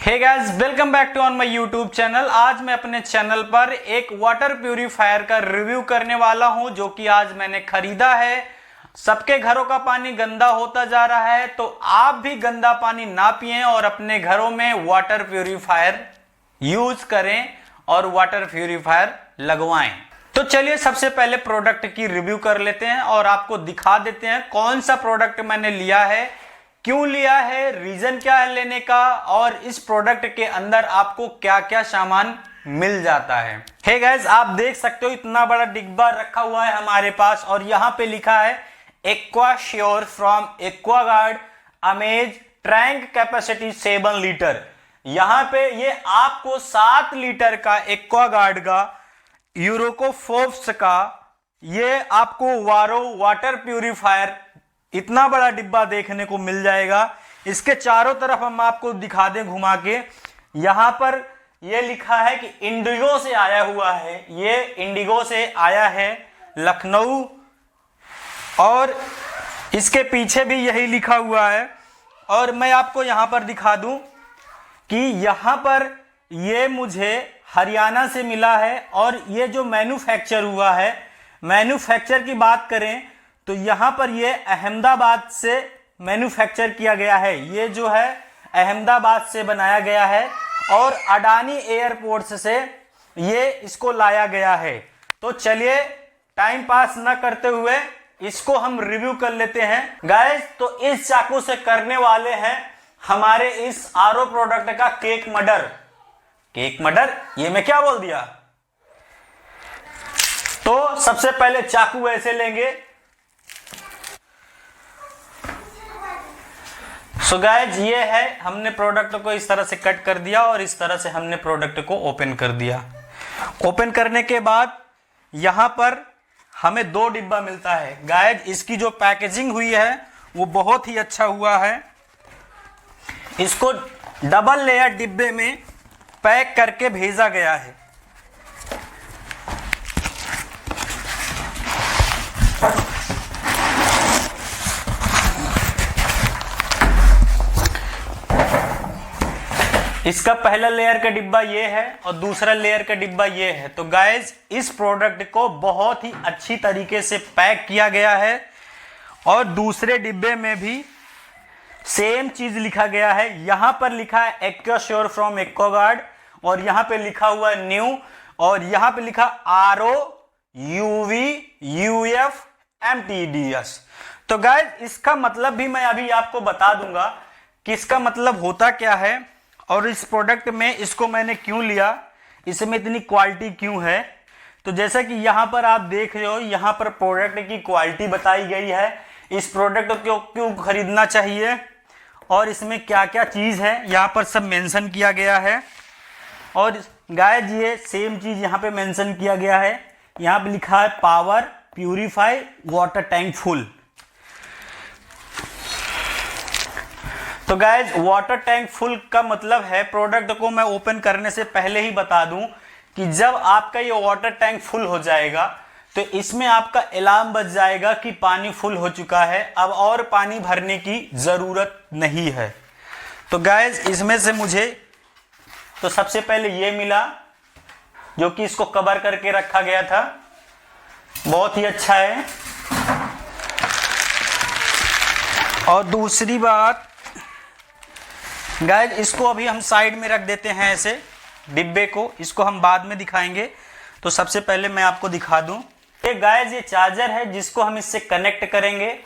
Hey guys, welcome back to on my YouTube channel. आज मैं अपने चैनल पर एक वाटर प्यूरीफायर का रिव्यू करने वाला हूं जो कि आज मैंने खरीदा है। सबके घरों का पानी गंदा होता जा रहा है, तो आप भी गंदा पानी ना पिएं और अपने घरों में वाटर प्यूरीफायर यूज करें और वाटर प्यूरीफायर लगवाएं। तो चलिए सबसे पहले प्रोडक्ट की रिव्यू कर लेते हैं और आपको दिखा देते हैं कौन सा प्रोडक्ट मैंने लिया है, क्यों लिया है, रीजन क्या है लेने का, और इस प्रोडक्ट के अंदर आपको क्या क्या सामान मिल जाता है। हे गाइस, आप देख सकते हो इतना बड़ा डिब्बा रखा हुआ है हमारे पास और यहाँ पे लिखा है aqua sure from Aquaguard amaze tank capacity 7 litre. यहाँ पे ये आपको 7 लीटर का एक्वागार्ड का यूरोकोफोर्ब्स का ये आपको वारो वाटर प्यूरीफायर इतना बड़ा डिब्बा देखने को मिल जाएगा। इसके चारों तरफ हम आपको दिखा दें घुमा के। यहां पर यह लिखा है कि इंडिगो से आया हुआ है, ये इंडिगो से आया है लखनऊ, और इसके पीछे भी यही लिखा हुआ है। और मैं आपको यहां पर दिखा दूं कि यहां पर ये मुझे हरियाणा से मिला है और ये जो मैन्युफैक्चर हुआ है, मैन्युफैक्चर की बात करें तो यहां पर ये अहमदाबाद से मैन्युफैक्चर किया गया है। ये जो है अहमदाबाद से बनाया गया है और अडानी एयरपोर्ट से ये इसको लाया गया है। तो चलिए टाइम पास ना करते हुए इसको हम रिव्यू कर लेते हैं गाइस। तो इस चाकू से करने वाले हैं हमारे इस आरओ प्रोडक्ट का केक मर्डर। केक मर्डर, ये मैं क्या बोल दिया। तो सबसे पहले चाकू ऐसे लेंगे। सो गाइस, ये है, हमने प्रोडक्ट को इस तरह से कट कर दिया और इस तरह से हमने प्रोडक्ट को ओपन कर दिया। ओपन करने के बाद यहां पर हमें 2 डिब्बा मिलता है। गाइस, इसकी जो पैकेजिंग हुई है वो बहुत ही अच्छा हुआ है। इसको डबल लेयर डिब्बे में पैक करके भेजा गया है। इसका पहला लेयर का डिब्बा ये है और दूसरा लेयर का डिब्बा ये है। तो गाइस, इस प्रोडक्ट को बहुत ही अच्छी तरीके से पैक किया गया है और दूसरे डिब्बे में भी सेम चीज लिखा गया है। यहां पर लिखा है एक्वा श्योर फ्रॉम एक्वागार्ड और यहां पे लिखा हुआ है न्यू, और यहां पे लिखा आरओ यूवी यूएफ एमटीडीएस। तो गाइस, इसका मतलब भी मैं अभी आपको बता दूंगा कि इसका मतलब होता क्या है और इस प्रोडक्ट में इसको मैंने क्यों लिया, इसमें इतनी क्वालिटी क्यों है। तो जैसा कि यहाँ पर आप देख रहे हो, यहाँ पर प्रोडक्ट की क्वालिटी बताई गई है, इस प्रोडक्ट को क्यों खरीदना चाहिए और इसमें क्या क्या चीज़ है यहाँ पर सब मेंशन किया गया है। और गाइस, ये सेम चीज़ यहाँ पे मेंशन किया गया है। यहाँ पे लिखा है power purify water tank full. तो गाइज, वाटर टैंक फुल का मतलब है, प्रोडक्ट को मैं ओपन करने से पहले ही बता दूं कि जब आपका ये वाटर टैंक फुल हो जाएगा तो इसमें आपका अलार्म बज जाएगा कि पानी फुल हो चुका है, अब और पानी भरने की ज़रूरत नहीं है। तो गाइज, इसमें से मुझे तो सबसे पहले ये मिला जो कि इसको कवर करके रखा गया था, बहुत ही अच्छा है। और दूसरी बात गाइस, इसको अभी हम साइड में रख देते हैं ऐसे डिब्बे को, इसको हम बाद में दिखाएंगे। तो सबसे पहले मैं आपको दिखा दूं, ये गाइस ये चार्जर है जिसको हम इससे कनेक्ट करेंगे।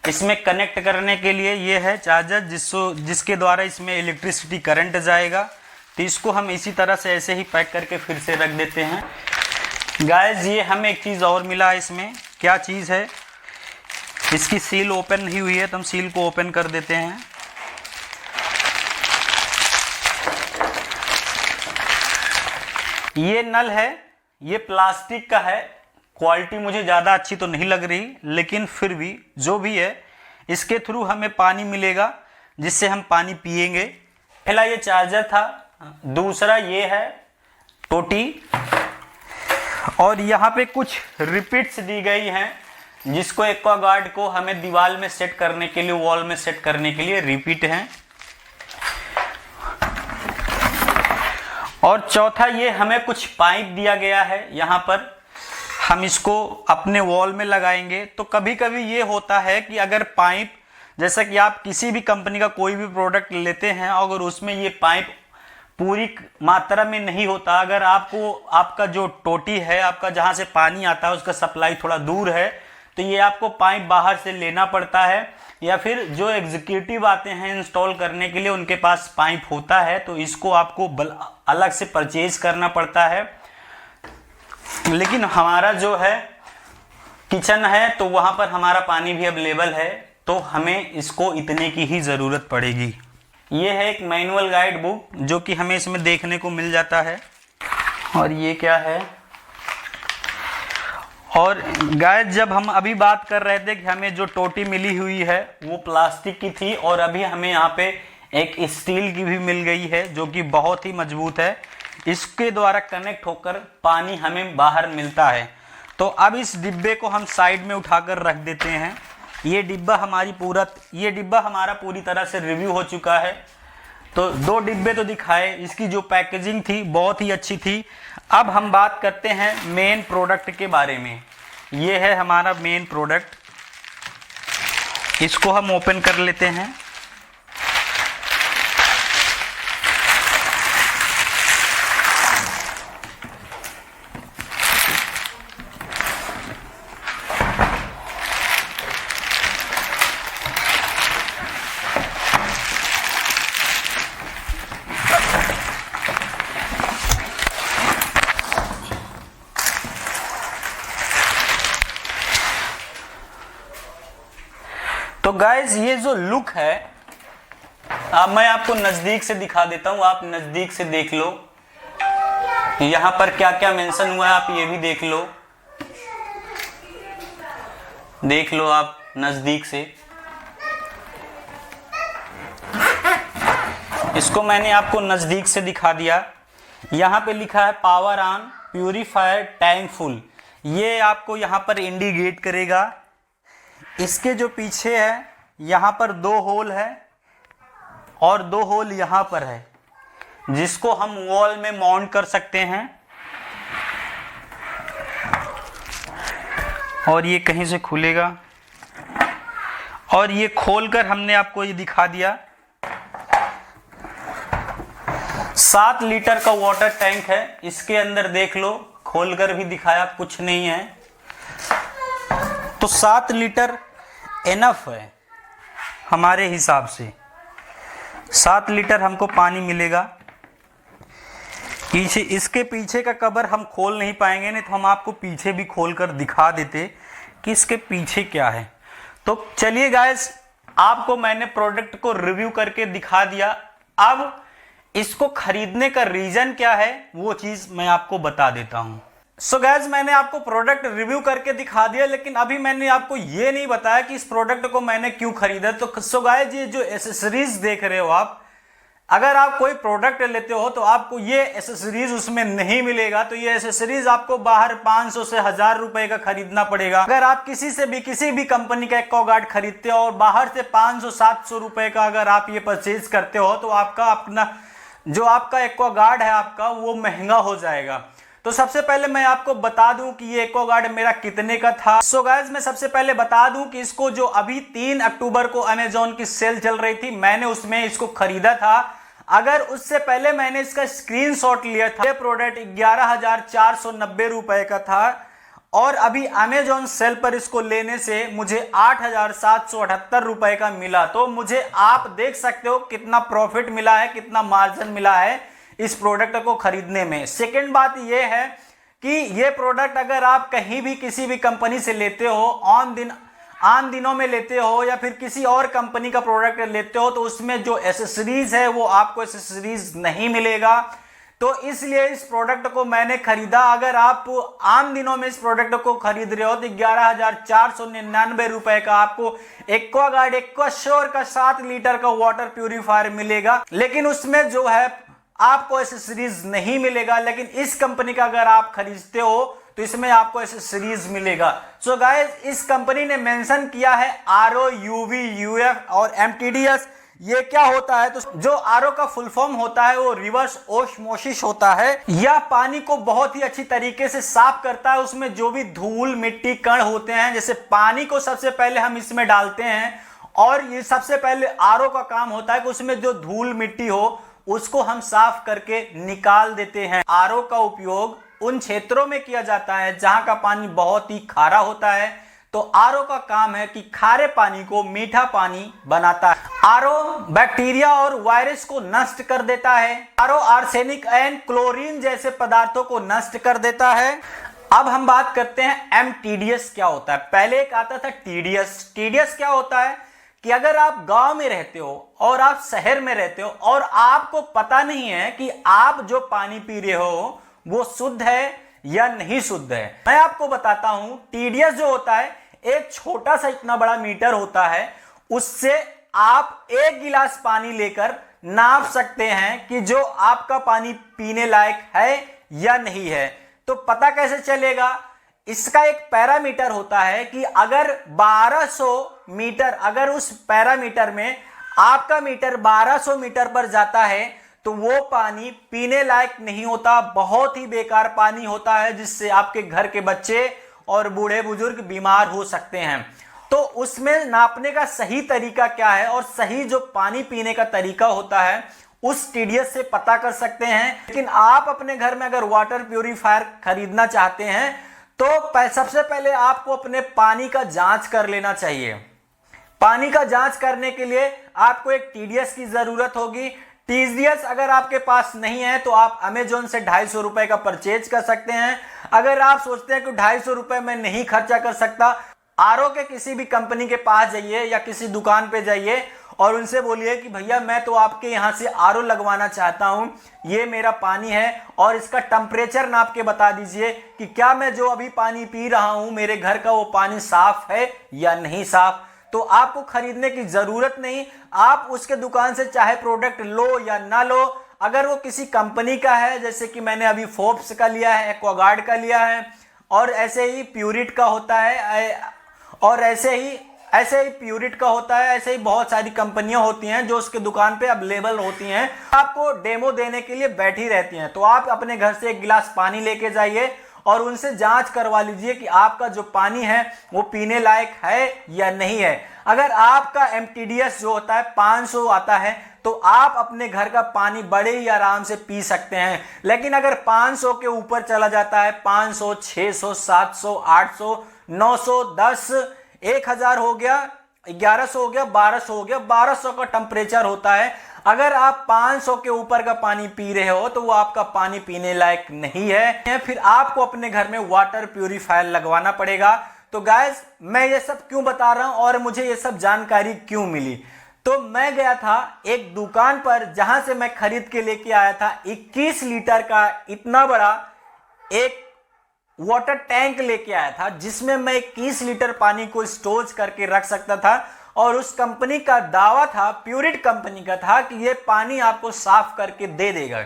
इसमें कनेक्ट करने के लिए ये है चार्जर जिसके द्वारा इसमें इलेक्ट्रिसिटी करंट जाएगा। तो इसको हम इसी तरह से ऐसे ही पैक करके फिर से रख देते हैं। गाइस, ये हमें एक चीज़ और मिला है इसमें। क्या चीज़ है, इसकी सील ओपन नहीं हुई है तो हम सील को ओपन कर देते हैं। ये नल है, ये प्लास्टिक का है, क्वालिटी मुझे ज़्यादा अच्छी तो नहीं लग रही, लेकिन फिर भी जो भी है इसके थ्रू हमें पानी मिलेगा जिससे हम पानी पिएंगे। पहला ये चार्जर था, दूसरा ये है टोटी, और यहाँ पे कुछ रिपीट्स दी गई हैं जिसको एक्वागार्ड को हमें दीवार में सेट करने के लिए, वॉल में सेट करने के लिए रिपीट हैं। और चौथा, ये हमें कुछ पाइप दिया गया है, यहाँ पर हम इसको अपने वॉल में लगाएंगे। तो कभी कभी ये होता है कि अगर पाइप, जैसा कि आप किसी भी कंपनी का कोई भी प्रोडक्ट लेते हैं, अगर उसमें ये पाइप पूरी मात्रा में नहीं होता, अगर आपको आपका जो टोटी है, आपका जहाँ से पानी आता है उसका सप्लाई थोड़ा दूर है, तो ये आपको पाइप बाहर से लेना पड़ता है, या फिर जो एग्जीक्यूटिव आते हैं इंस्टॉल करने के लिए उनके पास पाइप होता है, तो इसको आपको अलग से परचेज करना पड़ता है। लेकिन हमारा जो है किचन है, तो वहाँ पर हमारा पानी भी अवेलेबल है, तो हमें इसको इतने की ही ज़रूरत पड़ेगी। ये है एक मैनुअल गाइड बुक जो कि हमें इसमें देखने को मिल जाता है। और ये क्या है, और गाइस जब हम अभी बात कर रहे थे कि हमें जो टोटी मिली हुई है वो प्लास्टिक की थी, और अभी हमें यहाँ पे एक स्टील की भी मिल गई है जो कि बहुत ही मजबूत है। इसके द्वारा कनेक्ट होकर पानी हमें बाहर मिलता है। तो अब इस डिब्बे को हम साइड में उठाकर रख देते हैं। ये डिब्बा हमारा पूरी तरह से रिव्यू हो चुका है। तो 2 डिब्बे तो दिखाए, इसकी जो पैकेजिंग थी बहुत ही अच्छी थी। अब हम बात करते हैं मेन प्रोडक्ट के बारे में। ये है हमारा मेन प्रोडक्ट, इसको हम ओपन कर लेते हैं। तो गाइज ये जो लुक है, अब मैं आपको नजदीक से दिखा देता हूं, आप नजदीक से देख लो। यहां पर क्या क्या मेंशन हुआ है आप ये भी देख लो, आप नजदीक से। इसको मैंने आपको नजदीक से दिखा दिया। यहां पे लिखा है power on purifier tank full. ये आपको यहां पर इंडिकेट करेगा। इसके जो पीछे है यहाँ पर 2 होल है और 2 होल यहाँ पर है, जिसको हम वॉल में माउंट कर सकते हैं। और ये कहीं से खुलेगा, और ये खोलकर हमने आपको ये दिखा दिया। 7 लीटर का वाटर टैंक है। इसके अंदर देख लो, खोलकर भी दिखाया, कुछ नहीं है। तो 7 लीटर एनफ है हमारे हिसाब से। 7 लीटर हमको पानी मिलेगा। पीछे, इसके पीछे का कवर हम खोल नहीं पाएंगे, नहीं तो हम आपको पीछे भी खोलकर दिखा देते कि इसके पीछे क्या है। तो चलिए गाइस, आपको मैंने प्रोडक्ट को रिव्यू करके दिखा दिया। अब इसको खरीदने का रीजन क्या है वो चीज मैं आपको बता देता हूं। सो गाइस, मैंने आपको प्रोडक्ट रिव्यू करके दिखा दिया, लेकिन अभी मैंने आपको ये नहीं बताया कि इस प्रोडक्ट को मैंने क्यों खरीदा। तो सो गाइस, ये जो एसेसरीज देख रहे हो आप, अगर आप कोई प्रोडक्ट लेते हो तो आपको ये एसेसरीज उसमें नहीं मिलेगा। तो ये एसेसरीज आपको बाहर 500 से 1000 रुपए का खरीदना पड़ेगा। अगर आप किसी भी कंपनी का एक्वागार्ड खरीदते हो और बाहर से 500-700 रुपए का अगर आप ये परचेज करते हो, तो आपका अपना जो आपका एक्वागार्ड है आपका वो महंगा हो जाएगा। तो सबसे पहले मैं आपको बता दूं कि ये एक्वागार्ड मेरा कितने का था। सो गाइस, मैं सबसे पहले बता दूं कि इसको जो अभी 3 अक्टूबर को अमेजोन की सेल चल रही थी, मैंने उसमें इसको खरीदा था। अगर उससे पहले मैंने इसका स्क्रीनशॉट लिया था, ये प्रोडक्ट 11,490 रुपए का था, और अभी अमेजोन सेल पर इसको लेने से मुझे 8,778 रुपए का मिला। तो मुझे आप देख सकते हो कितना प्रॉफिट मिला है, कितना मार्जिन मिला है इस प्रोडक्ट को खरीदने में। सेकंड बात यह है कि ये प्रोडक्ट अगर आप कहीं भी किसी भी कंपनी से लेते हो, आम दिनों में लेते हो या फिर किसी और कंपनी का प्रोडक्ट लेते हो, तो उसमें जो एसेसरीज है वो आपको एसेसरीज नहीं मिलेगा। तो इसलिए इस प्रोडक्ट को मैंने खरीदा। अगर आप आम दिनों में इस प्रोडक्ट को खरीद रहे हो तो 11,499 रुपए का आपको एक्वागार्ड एक्वाश्योर का 7 लीटर का वाटर प्यूरिफायर मिलेगा, लेकिन उसमें जो है आपको एसेसरीज नहीं मिलेगा। लेकिन इस कंपनी का अगर आप खरीदते हो तो इसमें आपको एसेसरीज मिलेगा। सो गाइस, इस कंपनी ने मेंशन किया है RO, UV, UF और MTDS। ये क्या होता है, तो जो आरओ का फुल फॉर्म होता है वो रिवर्स ओस्मोसिस होता है। यह पानी को बहुत ही अच्छी तरीके से साफ करता है। उसमें जो भी धूल मिट्टी कण होते हैं, जैसे पानी को सबसे पहले हम इसमें डालते हैं और ये सबसे पहले आरओ का काम होता है कि उसमें जो धूल मिट्टी हो उसको हम साफ करके निकाल देते हैं। आरओ का उपयोग उन क्षेत्रों में किया जाता है जहां का पानी बहुत ही खारा होता है, तो आरओ का काम है कि खारे पानी को मीठा पानी बनाता है। आरओ बैक्टीरिया और वायरस को नष्ट कर देता है। आरओ आर्सेनिक एंड क्लोरीन जैसे पदार्थों को नष्ट कर देता है। अब हम बात करते हैं एमटीडीएस क्या होता है। पहले एक आता था टीडीएस। टीडीएस क्या होता है कि अगर आप गांव में रहते हो और आप शहर में रहते हो और आपको पता नहीं है कि आप जो पानी पी रहे हो वो शुद्ध है या नहीं शुद्ध है, मैं आपको बताता हूं। टीडीएस जो होता है एक छोटा सा इतना बड़ा मीटर होता है, उससे आप 1 गिलास पानी लेकर नाप सकते हैं कि जो आपका पानी पीने लायक है या नहीं है। तो पता कैसे चलेगा? इसका एक पैरामीटर होता है कि अगर 1200 मीटर, अगर उस पैरामीटर में आपका मीटर 1200 मीटर पर जाता है तो वो पानी पीने लायक नहीं होता, बहुत ही बेकार पानी होता है, जिससे आपके घर के बच्चे और बूढ़े बुजुर्ग बीमार हो सकते हैं। तो उसमें नापने का सही तरीका क्या है और सही जो पानी पीने का तरीका होता है उस टीडीएस से पता कर सकते हैं। लेकिन आप अपने घर में अगर वाटर प्यूरिफायर खरीदना चाहते हैं तो सबसे पहले आपको अपने पानी का जांच कर लेना चाहिए। पानी का जांच करने के लिए आपको एक टीडीएस की जरूरत होगी। टीडीएस अगर आपके पास नहीं है तो आप अमेजोन से 250 रुपए का परचेज कर सकते हैं। अगर आप सोचते हैं कि 250 रुपए में नहीं खर्चा कर सकता, आरओ के किसी भी कंपनी के पास जाइए या किसी दुकान पे जाइए और उनसे बोलिए कि भैया मैं तो आपके यहाँ से आरओ लगवाना चाहता हूँ, ये मेरा पानी है और इसका टेम्परेचर नाप के बता दीजिए कि क्या मैं जो अभी पानी पी रहा हूँ मेरे घर का वो पानी साफ है या नहीं साफ। तो आपको खरीदने की जरूरत नहीं, आप उसके दुकान से चाहे प्रोडक्ट लो या ना लो, अगर वो किसी कंपनी का है, जैसे कि मैंने अभी फोर्ब्स का लिया है, एक्वागार्ड का लिया है और ऐसे ही प्यूरिट का होता है और ऐसे ही प्यूरिट का होता है, ऐसे ही बहुत सारी कंपनियां होती हैं जो उसके दुकान पे अवेलेबल होती हैं, आपको डेमो देने के लिए बैठी रहती हैं। तो आप अपने घर से 1 गिलास पानी लेके जाइए और उनसे जांच करवा लीजिए कि आपका जो पानी है वो पीने लायक है या नहीं है। अगर आपका एमटीडीएस जो होता है 500 आता है तो आप अपने घर का पानी बड़े ही आराम से पी सकते हैं। लेकिन अगर 500 के ऊपर चला जाता है, 500, 600, 700, 800, 900, 10, 1000 हो गया, 1100 हो गया, 1200 हो गया, 1200 का टेम्परेचर होता है। अगर आप 500 के ऊपर का पानी पी रहे हो तो वो आपका पानी पीने लायक नहीं है, फिर आपको अपने घर में वाटर प्यूरिफायर लगवाना पड़ेगा। तो गाइस, मैं ये सब क्यों बता रहा हूं और मुझे ये सब जानकारी क्यों मिली, तो मैं गया था एक दुकान पर जहां से मैं खरीद के लेके आया था 21 लीटर का इतना बड़ा एक वाटर टैंक लेके आया था, जिसमें मैं 21 लीटर पानी को स्टोर करके रख सकता था। और उस कंपनी का दावा था, प्यूरिट कंपनी का था, कि ये पानी आपको साफ करके दे देगा।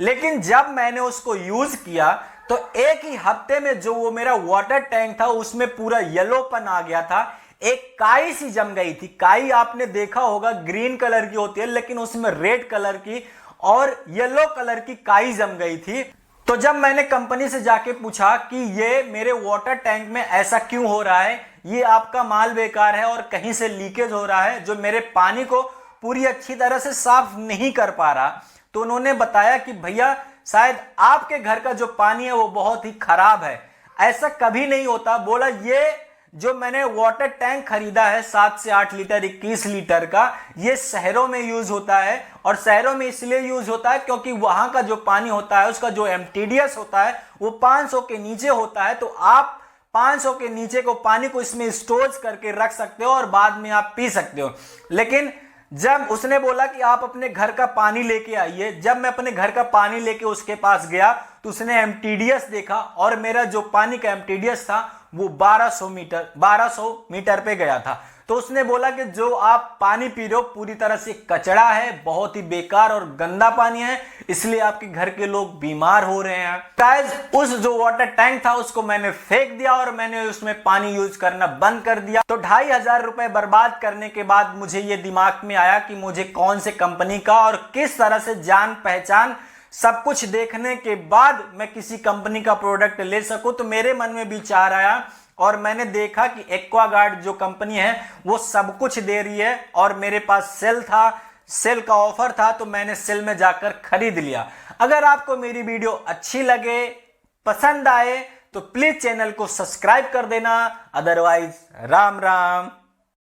लेकिन जब मैंने उसको यूज किया तो एक ही हफ्ते में जो वो मेरा वाटर टैंक था उसमें पूरा येलोपन आ गया था, एक काई सी जम गई थी। काई आपने देखा होगा ग्रीन कलर की होती है, लेकिन उसमें रेड कलर की और येलो कलर की काई जम गई थी। तो जब मैंने कंपनी से जाके पूछा कि ये मेरे वाटर टैंक में ऐसा क्यों हो रहा है, ये आपका माल बेकार है और कहीं से लीकेज हो रहा है जो मेरे पानी को पूरी अच्छी तरह से साफ नहीं कर पा रहा, तो उन्होंने बताया कि भैया शायद आपके घर का जो पानी है वो बहुत ही खराब है, ऐसा कभी नहीं होता। बोला ये जो मैंने वाटर टैंक खरीदा है 7 से 8 लीटर 21 लीटर का, ये शहरों में यूज होता है और शहरों में इसलिए यूज होता है क्योंकि वहां का जो पानी होता है उसका जो एमटीडीएस होता है वो 500 के नीचे होता है। तो आप 500 के नीचे को पानी को इसमें स्टोर करके रख सकते हो और बाद में आप पी सकते हो। लेकिन जब उसने बोला कि आप अपने घर का पानी लेके आइए, जब मैं अपने घर का पानी लेके उसके पास गया तो उसने एमटीडीएस देखा और मेरा जो पानी का एमटीडीएस था वो 1200 मीटर पे गया था। तो उसने बोला कि जो आप पानी पी रहे हो पूरी तरह से कचरा है, बहुत ही बेकार और गंदा पानी है, इसलिए आपके घर के लोग बीमार हो रहे हैं। गाइस, उस जो वाटर टैंक था उसको मैंने फेंक दिया और मैंने उसमें पानी यूज करना बंद कर दिया। तो 2500 रुपए बर्बाद करने के बाद मुझे ये दिमाग में आया कि मुझे कौन से कंपनी का और किस तरह से जान पहचान सब कुछ देखने के बाद मैं किसी कंपनी का प्रोडक्ट ले सकूं। तो मेरे मन में विचार आया और मैंने देखा कि एक्वागार्ड जो कंपनी है वो सब कुछ दे रही है और मेरे पास सेल था, सेल का ऑफर था, तो मैंने सेल में जाकर खरीद लिया। अगर आपको मेरी वीडियो अच्छी लगे, पसंद आए, तो प्लीज चैनल को सब्सक्राइब कर देना। अदरवाइज राम राम।